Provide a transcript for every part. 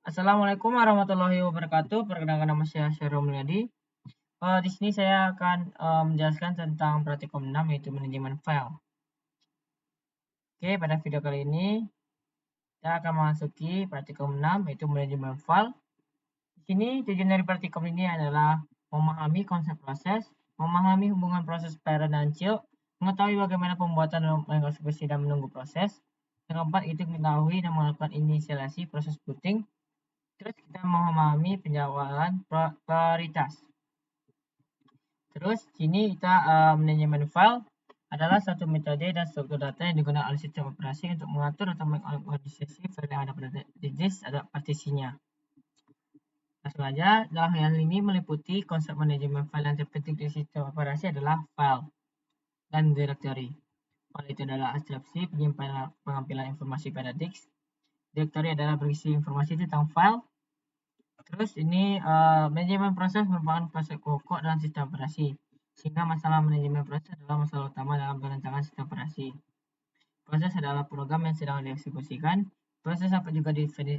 Assalamualaikum warahmatullahi wabarakatuh. Perkenalkan, nama saya Syarul Mulyadi. Di sini saya akan menjelaskan tentang praktikum 6 yaitu manajemen file. Oke, pada video kali ini kita akan memasuki praktikum 6 yaitu manajemen file. Di sini tujuan dari praktikum ini adalah memahami konsep proses, memahami hubungan proses parent dan child, mengetahui bagaimana pembuatan mengeksekusi dan menunggu proses. Yang keempat itu mengetahui dan melakukan inisialisasi proses booting. Terus kita memahami penjawaban prioritas. Terus sini kita manajemen file adalah suatu metode dan struktur data yang digunakan oleh sistem operasi untuk mengatur atau mengorganisasi file yang ada pada disk atau partisinya. Langsung aja, dalam hal ini meliputi konsep manajemen file yang terpenting di sistem operasi adalah file dan directory. File itu adalah abstraksi penyimpanan pengambilan informasi pada disk. Directory adalah berisi informasi tentang file. Terus ini manajemen proses merupakan proses pokok dalam sistem operasi, sehingga masalah manajemen proses adalah masalah utama dalam perancangan sistem operasi. Proses adalah program yang sedang dieksekusikan. Proses dapat juga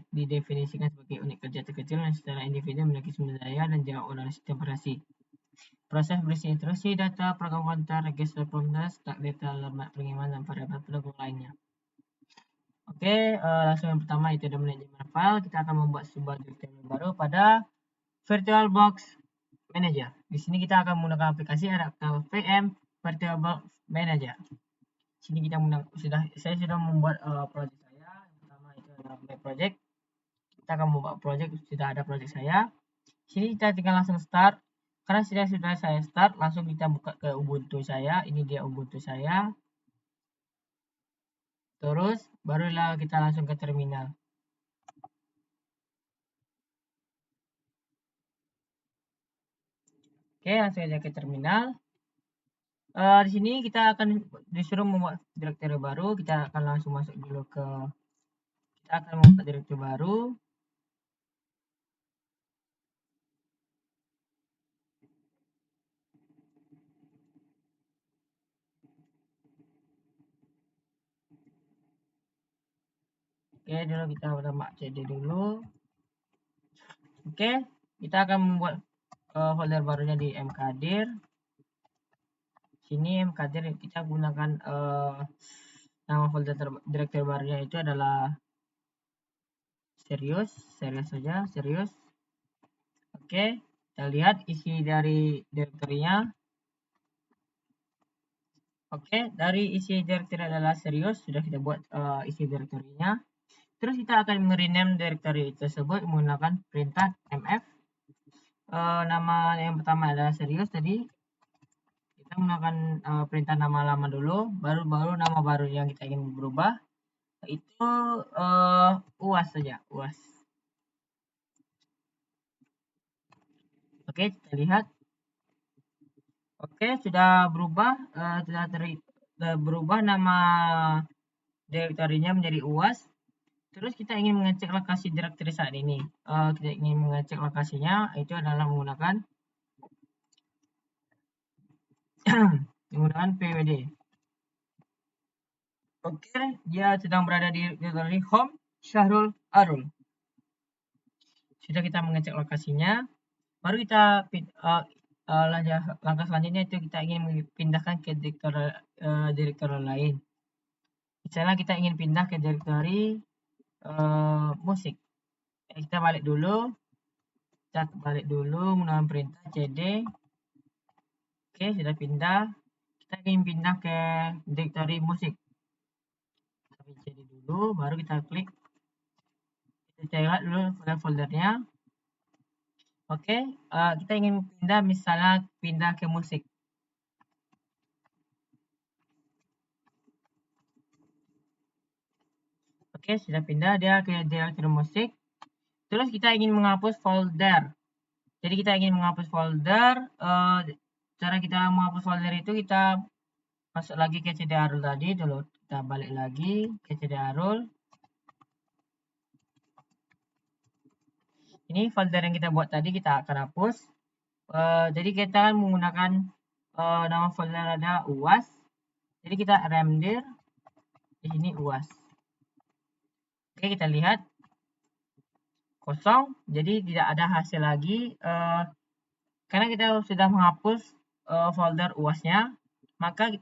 didefinisikan sebagai unit kerja terkecil yang secara individu memiliki sumber daya dan jangkauan oleh sistem operasi. Proses berisi instruksi, data, program counter, register pointer, stak data, alamat pengiriman, dan variabel pendukung lainnya. Oke, langsung yang pertama itu ada manajemen file. Kita akan membuat sebuah directory baru pada VirtualBox Manager. Di sini kita akan menggunakan aplikasi adapter VM VirtualBox Manager. Di sini kita saya sudah membuat project saya. Yang pertama itu adalah my project. Kita akan membuat project, sudah ada project saya. Di sini kita tinggal langsung start. Karena sudah saya start, langsung kita buka ke Ubuntu saya. Ini dia Ubuntu saya. Terus barulah kita langsung ke terminal. Oke, langsung aja ke terminal. Di sini kita akan disuruh membuat directory baru. Kita akan langsung masuk dulu kita akan membuat directory baru. Oke, dulu kita tambah cd dulu. Oke, kita akan membuat folder barunya di mkdir. Sini mkdir kita gunakan nama folder directory barunya itu adalah serius saja, serius. Oke, kita lihat isi dari directory-nya. Oke, dari isi directory adalah serius, sudah kita buat isi directory-nya. Terus kita akan merename directory tersebut menggunakan perintah mf. Nama yang pertama adalah serius tadi. Kita menggunakan perintah nama lama dulu, baru nama baru yang kita ingin berubah itu uas saja, uas. Oke, kita lihat. Oke, sudah berubah, berubah nama direktorinya menjadi uas. Terus kita ingin mengecek lokasi directory saat ini. Kita ingin mengecek lokasinya itu adalah menggunakan pwd. Oke, dia sedang berada di directory home Syahrul Arul. Sudah kita mengecek lokasinya, baru kita langkah selanjutnya itu kita ingin pindahkan ke directory lain. Misalnya kita ingin pindah ke directory musik. Kita balik dulu menggunakan perintah cd. Oke, sudah pindah. Kita ingin pindah ke directory musik. Kita cd dulu, baru kita klik. Kita lihat dulu foldernya. Oke, kita ingin pindah, misalnya pindah ke musik. Oke, sudah pindah dia ke directory musik. Terus kita ingin menghapus folder. Jadi kita ingin menghapus folder. Cara kita menghapus folder itu kita masuk lagi ke cd arul tadi dulu. Kita balik lagi ke cd arul. Ini folder yang kita buat tadi kita akan hapus. Jadi kita akan menggunakan nama folder ada uas. Jadi kita remdir di sini uas. Oke, kita lihat kosong, jadi tidak ada hasil lagi. Karena kita sudah menghapus folder UAS-nya, maka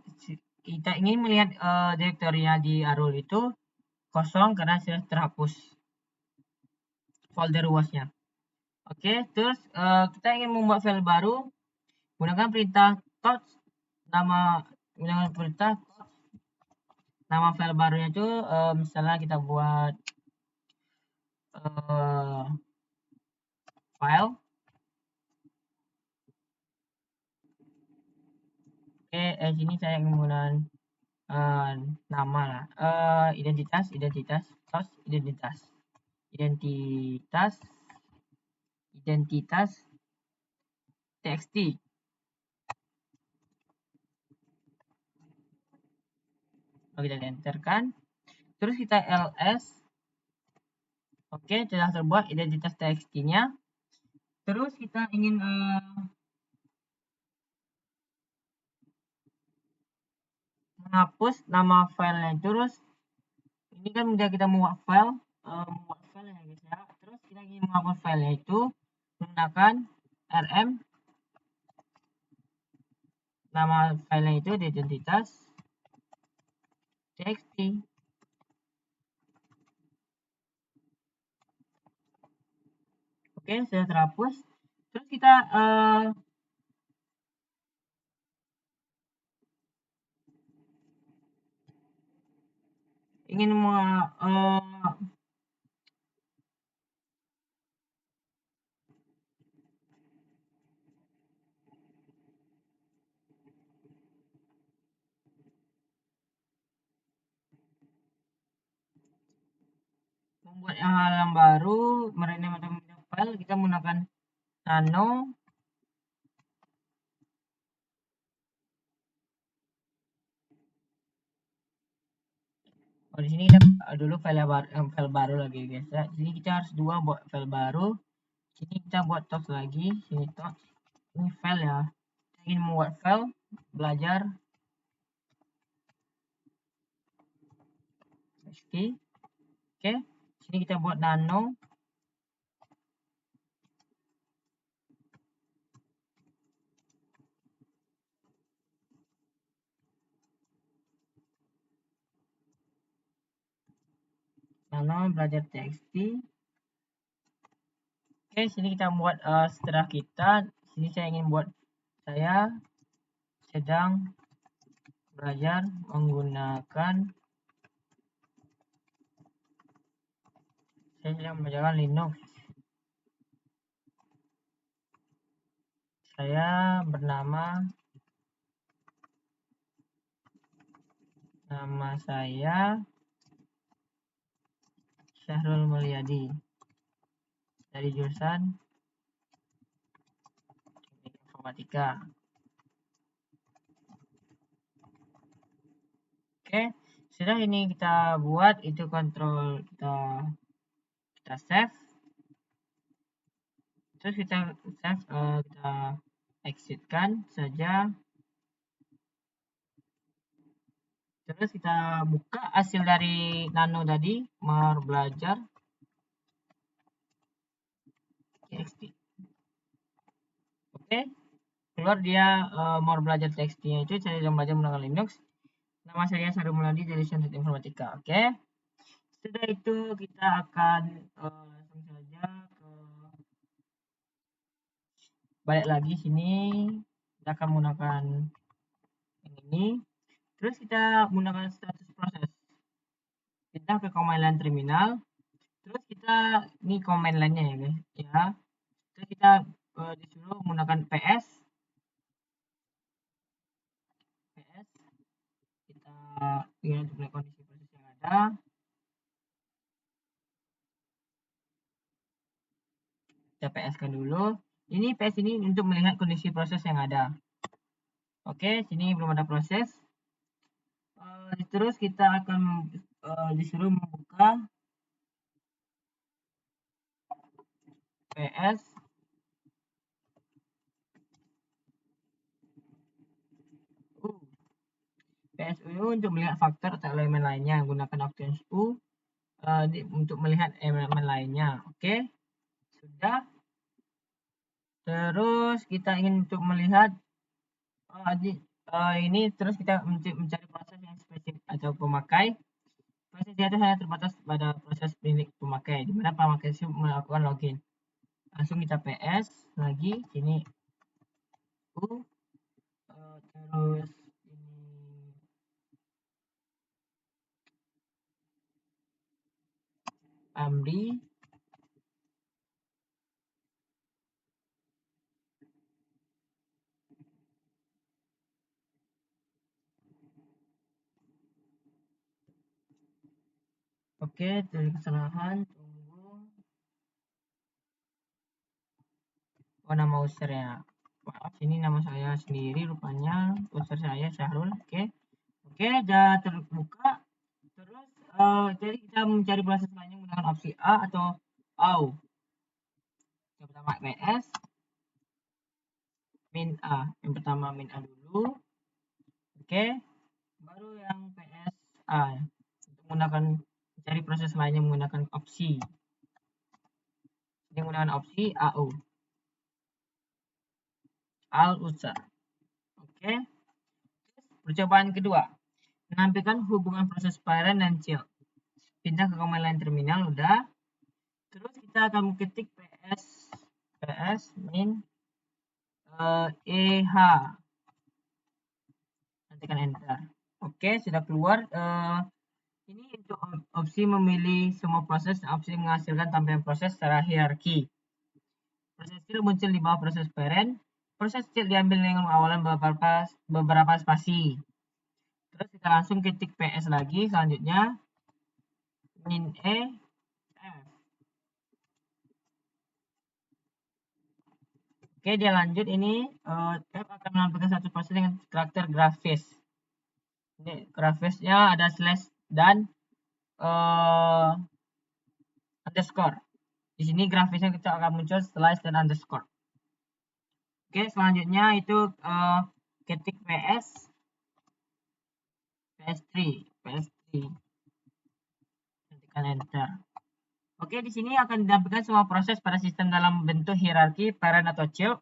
kita ingin melihat direktorinya di Arul itu kosong karena sudah terhapus folder UAS-nya. Oke, terus kita ingin membuat file baru, gunakan perintah touch, gunakan perintah touch, nama file barunya itu misalnya kita buat file. Oke, sini saya menggunakan nama lah, identitas touch, identitas txt. Kita enterkan, terus kita ls. Oke, sudah terbuat identitas txt-nya. Terus kita ingin menghapus nama filenya. Terus ini kan udah kita membuat file ya guys ya. Terus kita ingin menghapus filenya itu menggunakan rm, nama filenya itu identitas txt. Oke, sudah terhapus. Terus kita ingin membuat halaman baru, merename atau membuat file, kita menggunakan nano. Di sini kita dulu file baru lagi guys ya. Jadi kita harus dua buat file baru. Sini kita buat touch lagi, sini touch. Ini file ya. Kita ingin membuat file belajar txt. Oke, sini kita buat nano. Nano belajar txt. Oke, sini kita buat setelah kita. Sini saya ingin buat saya sedang belajar menggunakan Linux. Saya nama saya Syahrul Mulyadi dari jurusan Informatika. Oke, sudah ini kita buat, itu kontrol kita save. Terus kita save, kita exitkan saja. Terus kita buka hasil dari nano tadi, mau belajar txt. Oke, keluar dia mau belajar txt-nya itu saya belajar menggunakan Linux. Nama saya Syahrul Mulyadi dari Jurusan Informatika. Oke, setelah itu kita akan langsung saja balik lagi sini. Kita akan menggunakan ini. Terus kita menggunakan status proses. Kita ke command line terminal. Terus kita ini command line-nya ya guys ya. Terus kita disuruh menggunakan ps. Kita ingin untuk melihat kondisi proses yang ada. Kita ps-kan dulu. Ini ps ini untuk melihat kondisi proses yang ada. Oke, sini belum ada proses. Terus kita akan disuruh membuka ps PSU untuk melihat faktor atau elemen lainnya. Gunakan option U untuk melihat elemen lainnya. Oke. Sudah. Terus kita ingin untuk melihat ini, terus kita mencari proses yang spesifik atau pemakai. Proses itu hanya terbatas pada proses milik pemakai, di mana pemakai itu melakukan login. Langsung kita PS lagi sini terus ini Amri. Oke, dari kesalahan, tunggu. Oh, nama usernya. Maaf, ini nama saya sendiri rupanya. User saya Syahrul. Oke, sudah terbuka. Terus jadi kita mencari proses lainnya menggunakan opsi A atau AU. Yang pertama PS min A. Yang pertama min A dulu. Oke, baru yang PSA. Untuk menggunakan mencari proses lainnya menggunakan opsi. Ini menggunakan opsi AU. Al user. Oke. Percobaan kedua. Menampilkan hubungan proses parent dan child. Pindah ke command line terminal, udah. Terus kita akan ketik ps min EH. Tekan enter. Oke, sudah keluar. Ini untuk opsi memilih semua proses, opsi menghasilkan tampilan proses secara hierarki. Proses child muncul di bawah proses parent. Proses child diambil dengan awalan beberapa spasi. Terus kita langsung ketik ps lagi. Selanjutnya min E F. Oke, dia lanjut. Ini F akan menampilkan satu proses dengan karakter grafis. Ini grafisnya ada slash dan underscore. Di sini grafisnya kita akan muncul slash dan underscore. Oke, selanjutnya itu ketik ps3 tekan enter. Oke, di sini akan ditampilkan semua proses pada sistem dalam bentuk hierarki parent atau child.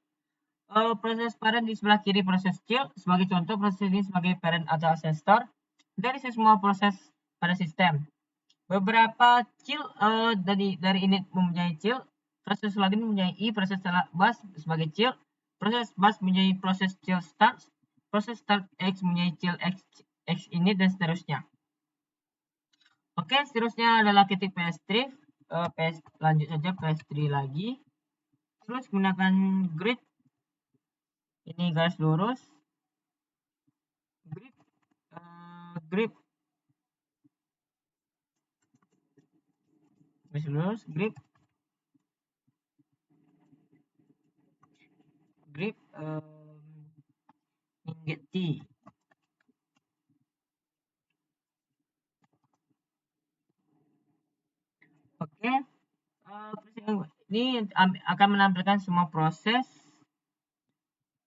Proses parent di sebelah kiri proses child. Sebagai contoh, proses ini sebagai parent atau ancestor dari semua proses pada sistem. Beberapa child dari init mempunyai child. Proses login mempunyai i, proses bus sebagai child. Proses bus menjadi proses child start. Proses start x menjadi child x init dan seterusnya. Oke, seterusnya adalah ketik ps3. Lanjut saja ps3 lagi. Terus gunakan grid. Ini garis lurus. Grid. Garis lurus. Grid. Inget T. Oke. Ini akan menampilkan semua proses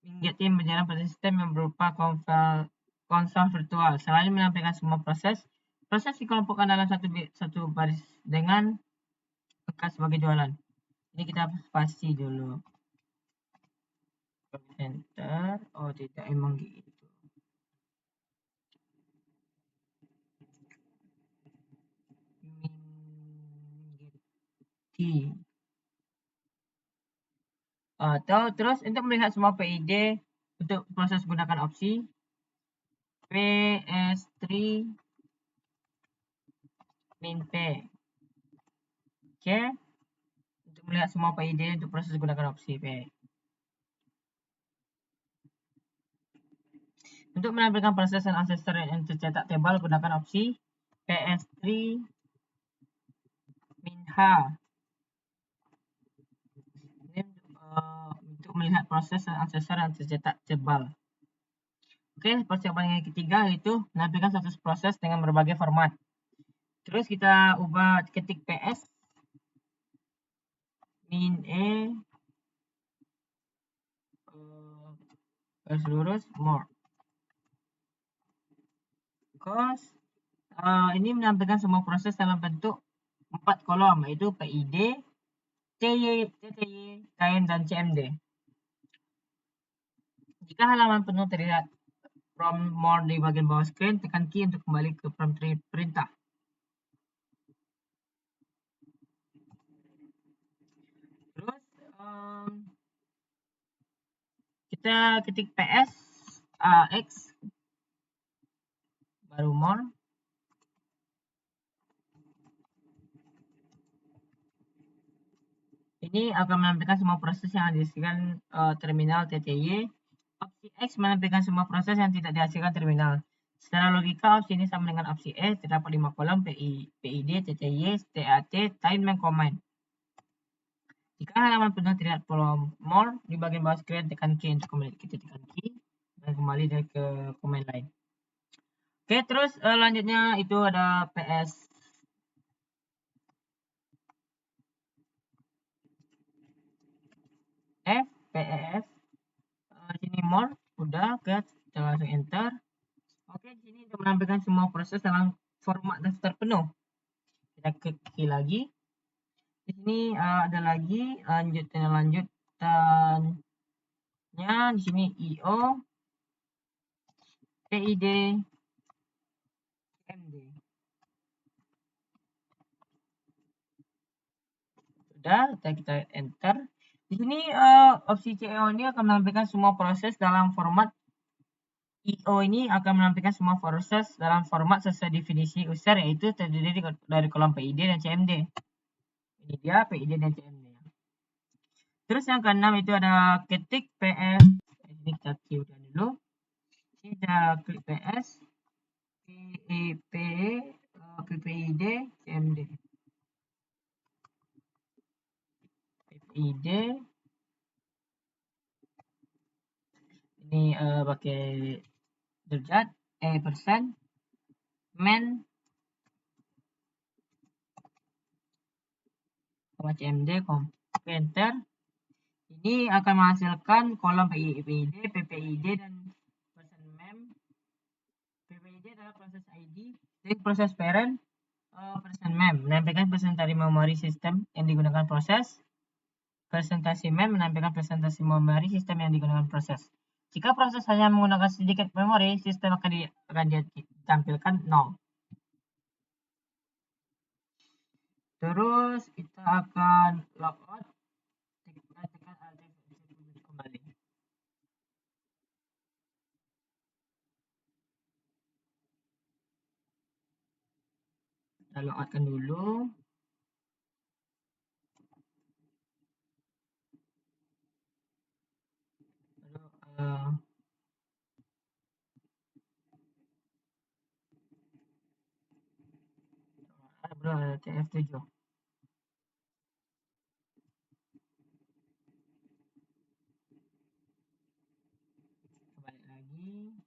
Inget yang berjalan pada sistem yang berupa konsol virtual. Selain menampilkan semua proses dikelompokkan dalam satu baris dengan angka sebagai jualan. Ini kita spasi dulu. Enter. Oh, tidak, emang gitu. Terus untuk melihat semua PID untuk proses gunakan opsi PS3 min P. Oke. Untuk melihat semua PID untuk proses gunakan opsi P. Untuk menampilkan proses dan ancestor yang tercetak tebal, gunakan opsi PS3 min H. Ini untuk melihat proses dan ancestor yang tercetak tebal. Oke, percobaan yang ketiga yaitu menampilkan status proses dengan berbagai format. Terus kita ubah ketik PS min E garis lurus more. Terus ini menampilkan semua proses dalam bentuk 4 kolom, yaitu PID, TTY, time, dan CMD. Jika halaman penuh terlihat prompt more di bagian bawah screen, tekan key untuk kembali ke prompt perintah. Terus kita ketik PS X baru more. Ini akan menampilkan semua proses yang dihasilkan terminal TTY. Opsi X menampilkan semua proses yang tidak dihasilkan terminal. Secara logika, opsi ini sama dengan opsi E. Terdapat 5 kolom PID, TTY, TAT, time, dan command. Jika halaman penuh terlihat kolom more di bagian bawah screen, tekan key untuk kembali. Kita tekan key dan kembali ke command lain. Oke, terus lanjutnya itu ada PS F, PEF. Sini more, udah, kita langsung enter. Oke, di sini untuk menampilkan semua proses dalam format daftar penuh. Kita klik key lagi. Di sini ada lagi lanjutannya di sini IO, PID, MD. Sudah, kita enter. Di sini opsi CEO ini akan menampilkan semua proses dalam format IO ini akan menampilkan semua proses dalam format sesuai definisi user, yaitu terdiri dari kolom PID dan CMD. Ini dia PID dan CMD. Terus yang keenam itu ada ketik PS. Ini kita udah dulu. Kita klik PS, PIP, PPID, CMD. PPID. Ini pakai derajat, persen, men, CMD, enter. Ini akan menghasilkan kolom PID, PPID, dan persen mem. PPID adalah proses ID, dan proses parent, persen mem menampilkan presentasi memori sistem yang digunakan proses. Presentasi mem menampilkan presentasi memori sistem yang digunakan proses. Jika proses hanya menggunakan sedikit memori, sistem akan ditampilkan 0. Terus kita akan logout. Kita tekan Alt untuk kembali. Kita logoutkan dulu. Lalu TF7. Kembali lagi.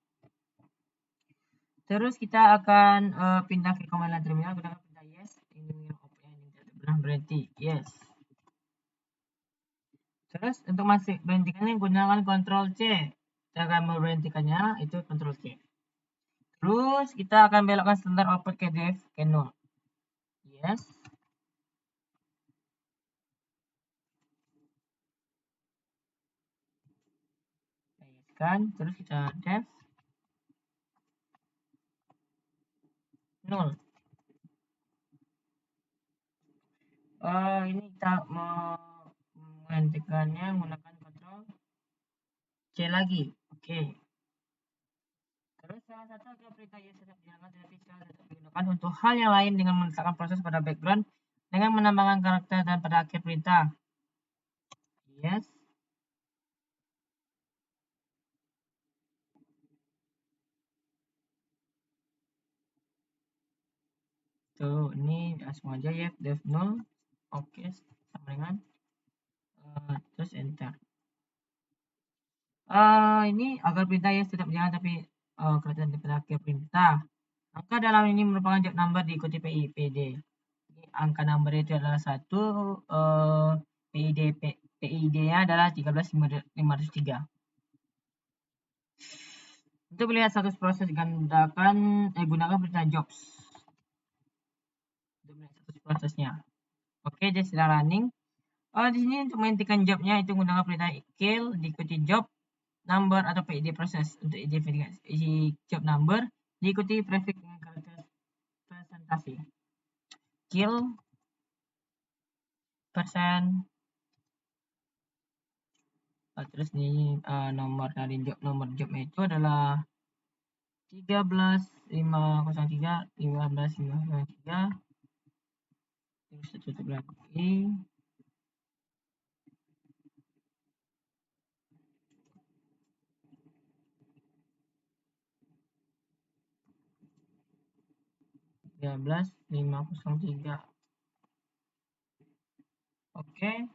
Terus kita akan pindah ke command line terminal, gunakan perintah yes. Ini tidak pernah berhenti, yes. Terus untuk masih berhentikannya gunakan Ctrl C. Cara memberhentikannya itu Ctrl C. Terus kita akan belokkan standar output ke def ke 0. Yes. Terus kita def 0. Ini kita menghentikannya menggunakan Ctrl C lagi. Oke. Terus salah satu perintah yes tetap dijalankan, tetapi sekarang tetap digunakan untuk hal yang lain dengan meletakkan proses pada background dengan menambahkan karakter dan pada akhir perintah. Yes. Tuh, ini langsung aja ya, def 0. Oke, sama dengan terus enter. Ini agar perintah yes tetap berjalan tapi karakter pada akhir perintah. Angka dalam ini merupakan job number diikuti PID. Angka number itu adalah 1, PID-nya adalah 13503. Untuk melihat status proses gunakan perintah jobs untuk melihat status prosesnya. Oke, jadi sedang running. Di sini untuk menghentikan jobnya itu menggunakan perintah kill diikuti job number atau PID proses. Untuk isi job number diikuti prefix dengan karakter presentasi. Kill persen. Terus ini nomor dari nomor jobnya itu adalah 13503 15503. Terus tutup lagi. (13.503). Oke,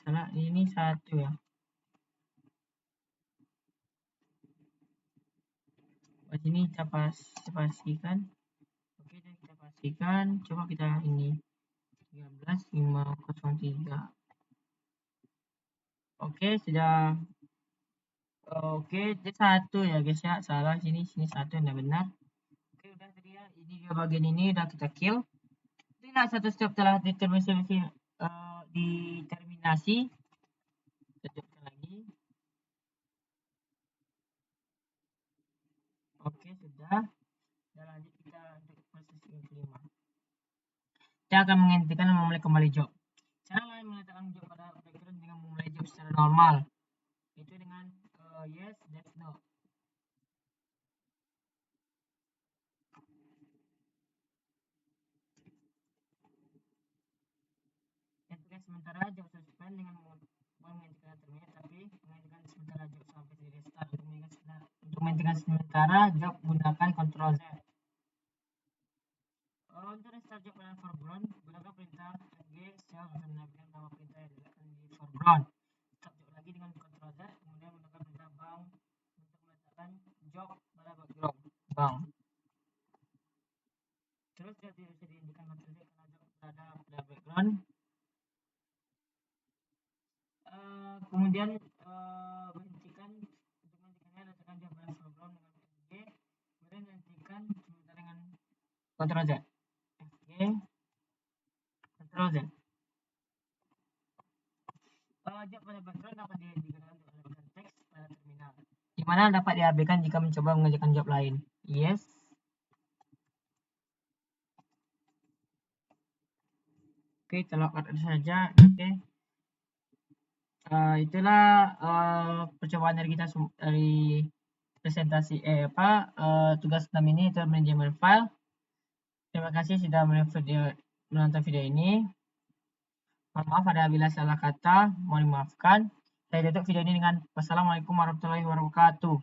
salah ini 1 ya. Di sini kita pastikan. Oke, dan kita pastikan. Coba kita ini 13.503. Oke, sudah. Oke, itu 1 ya guys ya. Salah sini 1 yang benar. Oke, udah tadi ya. Ini di bagian ini udah kita kill. Tidak satu step telah diterminasi. Tutupkan lagi. Oke, sudah. Dan lanjut kita untuk proses yang kelima. Kita akan menghentikan dan memulai kembali job. Cara lain meletakkan job pada background dengan memulai job secara normal. Itu dengan yes, that's no. Hentikan sementara job suspend dengan menghentikan terminate, tapi menghentikan sementara job sampai di restart. Untuk menghentikan sementara job gunakan Ctrl Z. Untuk restart job pada foreground gunakan perintah ng shell akan menambahkan nama perintah yang diletakkan di foreground. Start job lagi dengan Ctrl Z, kemudian menggunakan perintah bound untuk meletakkan job pada background. Bound. Terus job tidak bisa dihentikan Ctrl Z karena job berada pada background. Kemudian menghentikan untuk menghentikannya letakkan job pada foreground dengan G, kemudian menghentikan sementara dengan Ctrl Z. Oke, Ctrl Z. Job pada background dapat digunakan untuk menambahkan teks pada terminal, di mana dapat diabaikan jika mencoba mengerjakan job lain. Yes. Oke, kita logout saja. Oke. Itulah percobaan dari kita dari presentasi tugas 6 ini itu manajemen file. Terima kasih sudah menonton video ini. Mohon maaf apabila salah kata, mohon dimaafkan. Saya tutup video ini dengan wassalamualaikum warahmatullahi wabarakatuh.